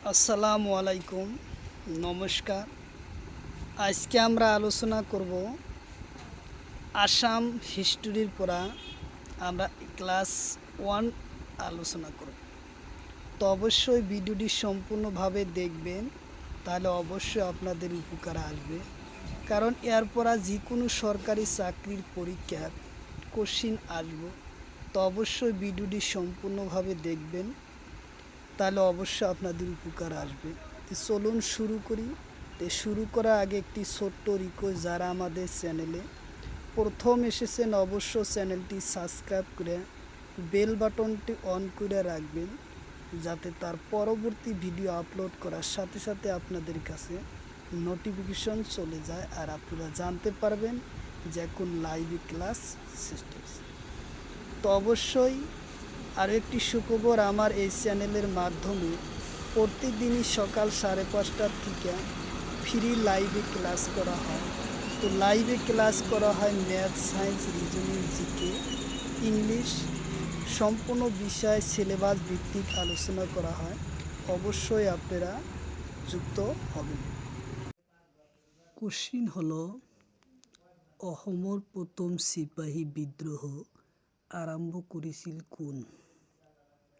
আসসালামু আলাইকুম, নমস্কার। আজকে আমরা আলোচনা করব আসাম হিস্টোরির পড়া। আমরা ক্লাস 1 আলোচনা করব। তো অবশ্যই ভিডিওটি সম্পূর্ণভাবে দেখবেন, তাহলে অবশ্যই আপনাদের উপকার আসবে। কারণ এর পড়া যে কোনো সরকারি চাকরির পরীক্ষার কোশ্চিন আসবে। তো অবশ্যই ভিডিওটি সম্পূর্ণভাবে দেখবেন, তাহলে অবশ্যই আপনাদের উপকার আসবে। তো চলুন শুরু করি। তো শুরু করার আগে একটি ছোট্ট রিকোয়েস্ট, যারা আমাদের চ্যানেলে প্রথম এসেছেন অবশ্য চ্যানেলটি সাবস্ক্রাইব করে বেল বাটনটি অন করে রাখবেন, যাতে তার পরবর্তী ভিডিও আপলোড করার সাথে সাথে আপনাদের কাছে নোটিফিকেশন চলে যায়, আর আপনারা জানতে পারবেন যে কোন লাইভ ক্লাস সিস্টেম। তো অবশ্যই আরও একটি সুখবর, আমার এই চ্যানেলের মাধ্যমে প্রতিদিনই সকাল 5:30 থেকে ফ্রি লাইভে ক্লাস করা হয়। তো লাইভে ক্লাস করা হয় math, science, reasoning, GK, English, সম্পূর্ণ বিষয় সিলেবাস ভিত্তিক আলোচনা করা হয়। অবশ্যই আপনারা যুক্ত হবেন। কোশ্চিন হলো, অসমৰ প্রথম সিপাহী বিদ্রোহ আরম্ভ করেছিল কোন?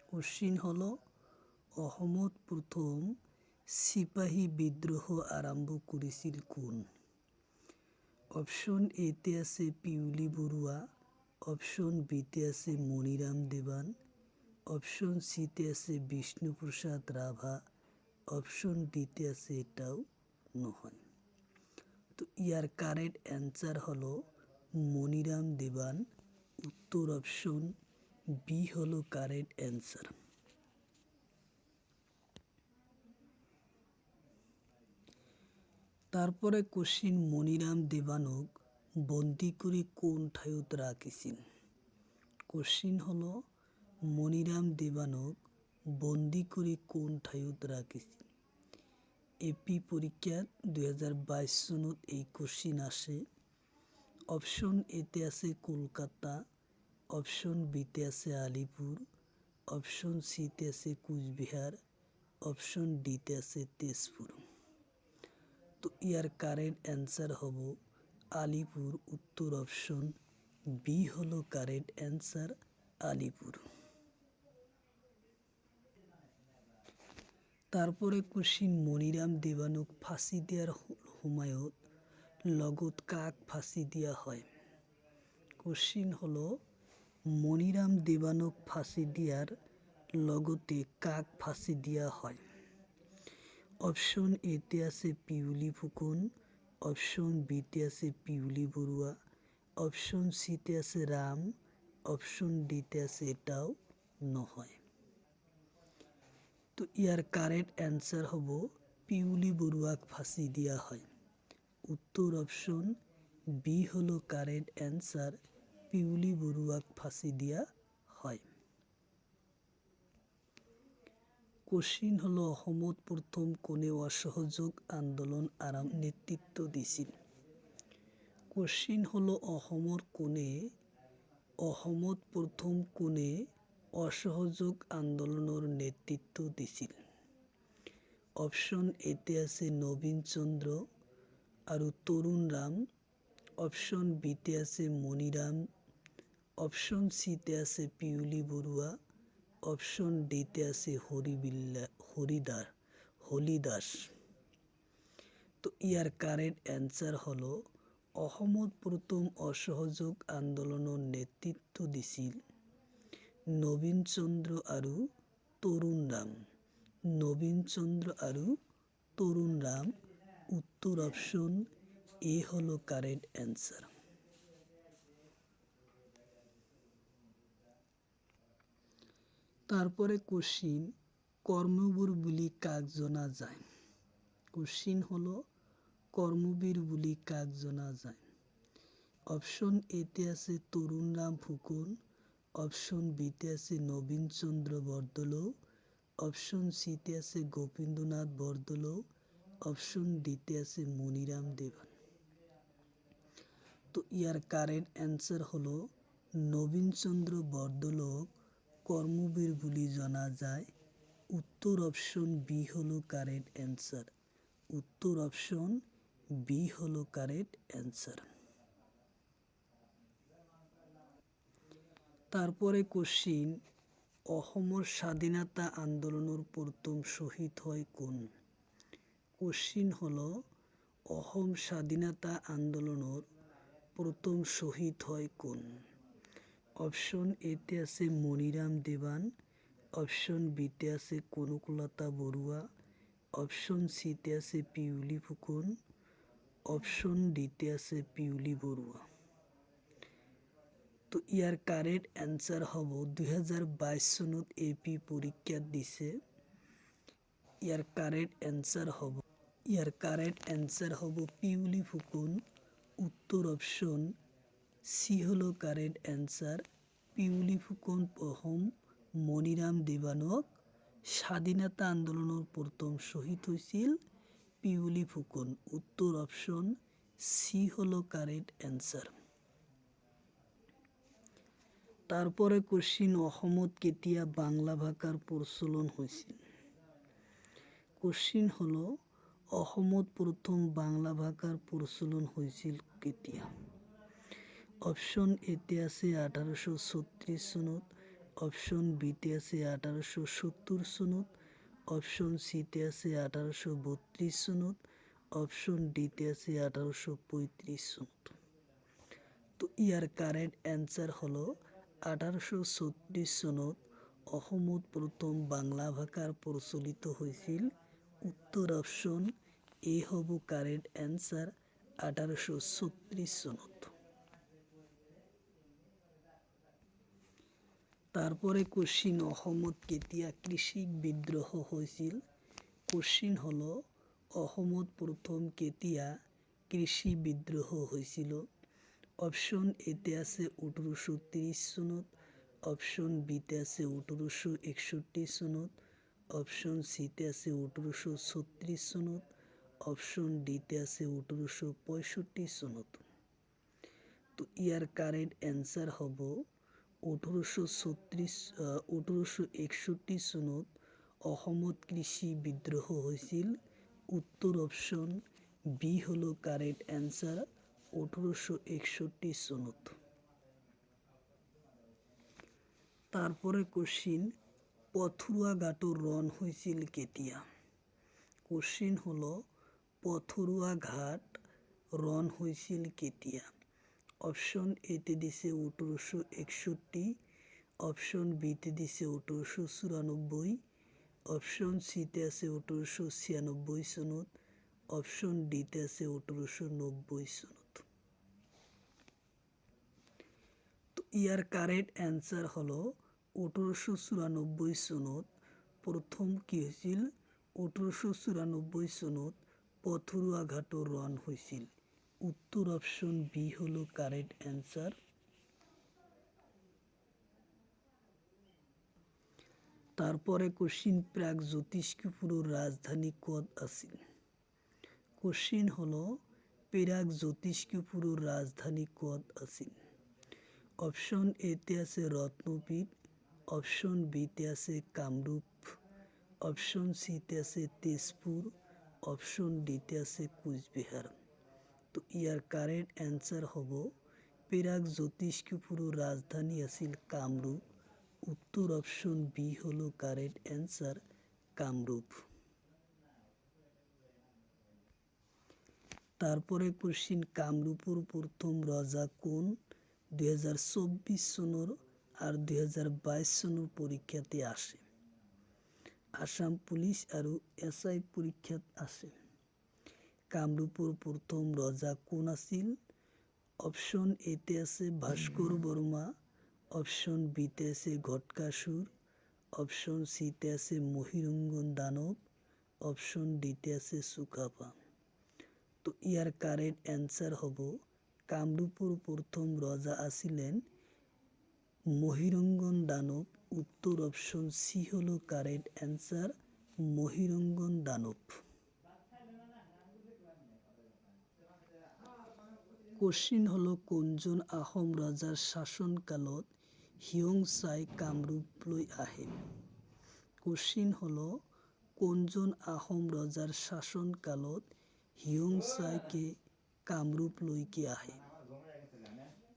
কোশ্চিন হলো, অসমত প্রথম সিপাহী বিদ্রোহ আরম্ভ করেছিল কোন? অপশন এতে আছে পিউলি বড়ুয়া, অপশন বিতে আছে মনিরাম দেবান, অপশন সিতে আছে বিষ্ণুপ্রসাদ রাভা, অপশন ডিতে আছে এটাও নহয়। তো ইয়ার কারেক্ট অ্যান্সার হলো মনিরাম দেবান। উত্তর অপশন বি হলো কারেক্ট অ্যান্সার। তারপরে কোশ্চিন, মনিরাম দেবানক বন্দি করে কোন ঠাইত রাখিছিল? কোশ্চিন হলো, মনিরাম দেবানক বন্দি করে কোন ঠাইত রাখিছিল? এপি পরীক্ষাত 2022 চনত এই কোশ্চিন আসে। অপশন এতে আছে কলকাতা, অপশন বিতে আছে আলিপুর, অপশন সিতে আছে কুচবিহার, অপশন ডিতে আছে তেজপুর। তো ইয়ার কারেক্ট অ্যান্সার হব আলিপুর। উত্তর অপশন বি হলো কারেক্ট অ্যান্সার, আলিপুর। তারপরে কোশ্চিন, মনিরাম দেবানক ফাঁসি দেওয়ার সময়ত লগত কাক ফাঁসি দেওয়া হয়? কোশ্চিন হলো, মনিরাম দেবানক ফাঁসি দেওয়ার লগতে কাক ফাঁসি দেওয়া হয়? অপশন এতে আছে পিউলি ফুকন, অপশন বিতে আছে পিউলি বড়ুয়া, অপশন সিতে আছে রাম, অপশন ডিতে আছে এটাও নহয়। তো ইয়ার কারেক্ট অ্যান্সার হব পিউলি বড়ুয়াক ফাঁসি দেওয়া হয়। উত্তর অপশন বি হলো কারেক্ট অ্যান্সার, পিউলি বড়ুয়াক ফাঁসি দেওয়া হয়। কোশ্চিন হলো, অসমত প্রথম কোনে অসহযোগ আন্দোলন নেতৃত্ব দিছিল? কোশ্চিন হলো, অসমত প্রথম কোনে অসহযোগ আন্দোলনের নেতৃত্ব দিছিল? অপশন এতে আছে নবীন চন্দ্র আর তরুণ রাম, অপশন বিতে আছে মনিরাম, অপশন সিতে আছে পিউলি বড়ুয়া, অপশন ডিতে আছে হরিদাস। তো ইয়ার কারেক্ট অ্যান্সার হলো, অসমত প্রথম অসহযোগ আন্দোলনের নেতৃত্ব দিছিল নবীন চন্দ্র আৰু তরুণ রাম। নবীন চন্দ্র আৰু তরুণ রাম। উত্তর অপশন এ হলো কারেক্ট অ্যান্সার। তারপরে কোশ্চিন, কর্মবীর বুলি কাক জনা যায়? কোশ্চিন হলো, কর্মবীর বুলি কাক জনা যায়? অপশন এতে আছে তরুণ রাম ফুকন, অপশন বিতে আছে নবীন চন্দ্র বরদলৈ, অপশন সিতে আছে গোপীন্দ্রনাথ বরদলৈ, অপশন ডিতে আছে মনিরাম দেবান। তো ইয়ার কারেক্ট অ্যান্সার হলো, নবীন চন্দ্র বরদলৈক কর্মবীর বুলি জনা যায়। উত্তর অপশন বি হলো কারেক্ট অ্যান্সার। উত্তর অপশন বি হলো কারেক্ট অ্যান্সার। তারপরে কোশ্চিন, অসমৰ স্বাধীনতা আন্দোলনের প্রথম শহীদ হয় কোন? কোশ্চিন হলো অসম স্বাধীনতা আন্দোলনের প্রথম শহীদ হয় কোন? অপশন এতে আছে মনিরাম দেৱান, অপশন বিতে আছে কনকলতা বৰুৱা, অপশন সিতে আছে পিউলি ফুকন, অপশন ডিতে আছে পিউলি বৰুৱা। তো ইয়াৰ কাৰেক্ট এনসার হ'ব 2022 চনত AP পৰীক্ষাত দিছে। ইয়াৰ কারেক্ট অ্যান্সার হব পিউলি ফুকন। উত্তর অপশন সি হলো কারেক্ট অ্যান্সার। পিউলি ফুকন প্রথম মনিরাম দেৱানক স্বাধীনতা আন্দোলনের প্রথম শহীদ হয়েছিল পিউলি ফুকন। উত্তর অপশন সি হলো কারেক্ট অ্যান্সার। তারপরে কোশ্চিন, অসমত কেতিয়া বাংলা ভাষার প্রচলন হয়েছিল? কোশ্চিন হলো অসমত প্রথম বাংলা ভাষার প্রচলন হয়েছিল কেতিয়া? অপশন এতে আছে 1836 সনত, অপশন বিতে আছে 1870 সনত, অপশন সিতে আছে 1832 সনত, অপশন ডিতে আছে 1835 সনত। তো ইয়ার কারেক্ট অ্যান্সার হলো 1836 সনত অসমত প্রথম বাংলা ভাষার প্রচলিত হয়েছিল। উত্তর অপশন এ হব কারেক্ট অ্যান্সার, 1836 সনত। তারপরে কোশ্চিন, অসমত কেতিয়া কৃষি বিদ্রোহ হয়েছিল? কোশ্চিন হলো অসমত প্রথম কেতিয়া কৃষি বিদ্রোহ হয়েছিল? অপশন এতে আছে 1830 সনত, অপশন বিতে আছে 1861 সনত, অপশন সিতে আছে 1836 সনত, অপশন ডিতে আছে 1865 সনত। তো ইয়ার কারেক্ট অ্যান্সার হব 1861 সনত অসমত কৃষি বিদ্রোহ হয়েছিল। উত্তর অপশন বি হলো কারেক্ট অ্যান্সার, 1861 সনত। তারপরে কোশ্চিন, পথৰুৱা ঘাটৰ রণ হয়েছিল কেতিয়া? কোশ্চিন হলো পথৰুৱা ঘাট রণ হয়েছিল কেতিয়া? অপশন এতে দিছে 1861, অপশন বিতে দিছে 1894, অপশন সিতে আছে 1896 সনত, অপশন ডিতে আছে 1890 সনত। তো ইয়ার কারেক্ট অ্যান্সার হলো 1894 সনত প্রথম কি হয়েছিল? 1894 সনত পথৰুৱা ঘাটৰ রণ হয়েছিল। উত্তর অপশন বি হলো কারেক্ট অ্যান্সার। তারপরে কোশ্চিন, প্রাগজ্যোতিষপুরের রাজধানী কত আছিল? কোশ্চিন হলো প্রাগজ্যোতিষপুরের রাজধানী কত আছিল? অপশন এতে আছে রত্নপীঠ, অপশন বিতে আছে কামরূপ, অপশন সিতে আছে তেজপুর, অপশন ডিতে আছে কোচবিহার। তো ইয়ার কারেক্ট অ্যান্সার হব প্রাগজ্যোতিষপুরের রাজধানী আছিল কামরূপ। উত্তর অপশন বি হলো কারেক্ট অ্যান্সার, কামরূপ। তারপরে কোশ্চিন, কামরূপের প্রথম রজা কোন? 2024 সনের আর 2022 সনের পরীক্ষাতে আসে। আসাম পুলিশ আর SI পরীক্ষাত আসে। কামরূপের প্রথম রজা কোন আছিল? অপশন এতে আছে ভাস্কর বর্মা, অপশন বিতে আছে ঘটকাসুর, অপশন সিতে আছে মহিরঙ্গন দানব, অপশন ডিতে আছে সুকাপা। তো ইয়ার কারেক্ট অ্যান্সার হব কামরূপের প্রথম রজা আছিলেন মহিরঙ্গন দানব। উত্তর অপশন সি হলো কারেক্ট অ্যান্সার, মহিরঙ্গন দানব। কোশ্চিন হলো কোনজন আহোম রজাৰ শাসনকালত হিয়ং চাই কামৰূপলৈ আহে? কোশ্চিন হলো কোনজন আহোম ৰজাৰ শাসনকালত হিয়ংচাইকে কামৰূপ লৈকে আহে?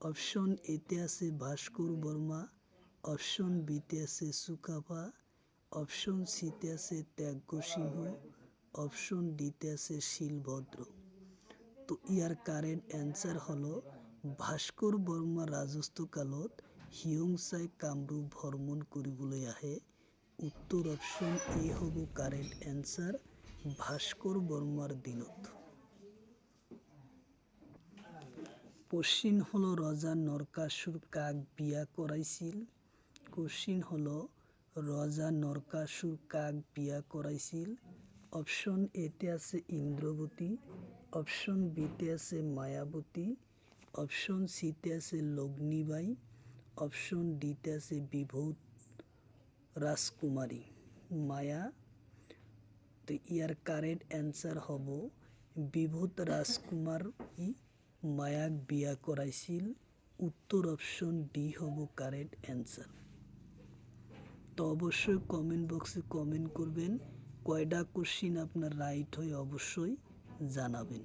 অপশন এতে আছে ভাস্কর বর্মা, অপশন বিতে আছে চুকাফা, অপশন সিতে আছে ত্যাগ্য সিংহ, অপশন ডিতে আছে শিলভদ্র। তো ইয়ার কারেক্ট অ্যান্সার হলো ভাস্কৰ বৰ্মাৰ ৰাজত্বকালত হিয়ংচাই কামৰূপ ভ্ৰমণ কৰিবলৈ আহে। উত্তৰ অপশন এ হ'ব কারেক্ট অ্যান্সার, ভাস্কৰ বৰ্মাৰ দিনত। কোশ্চিন হলো ৰজা নৰকাসুৰ কাক বিয়া কৰাইছিল? কোশ্চিন হলো ৰজা নৰকাসুৰ কাক বিয়া কৰাইছিল? অপশন এতে আছে ইন্দ্ৰৱতী, অপশন বিতে আছে মায়াবতী, অপশন সিতে আছে লগ্নিবাই, অপশন ডিতে আছে বিভূত রাজকুমারী মায়া। তো ইয়ার কারেক্ট অ্যান্সার হব বিভূত রাজকুমারী মায়াক বিয়া করাইছিল। উত্তর অপশন ডি হব কারেক্ট অ্যান্সার। তো অবশ্যই কমেন্ট বক্সে কমেন্ট করবেন, কয়টা কোশ্চিন আপনার রাইট হয় অবশ্যই জানাবেন।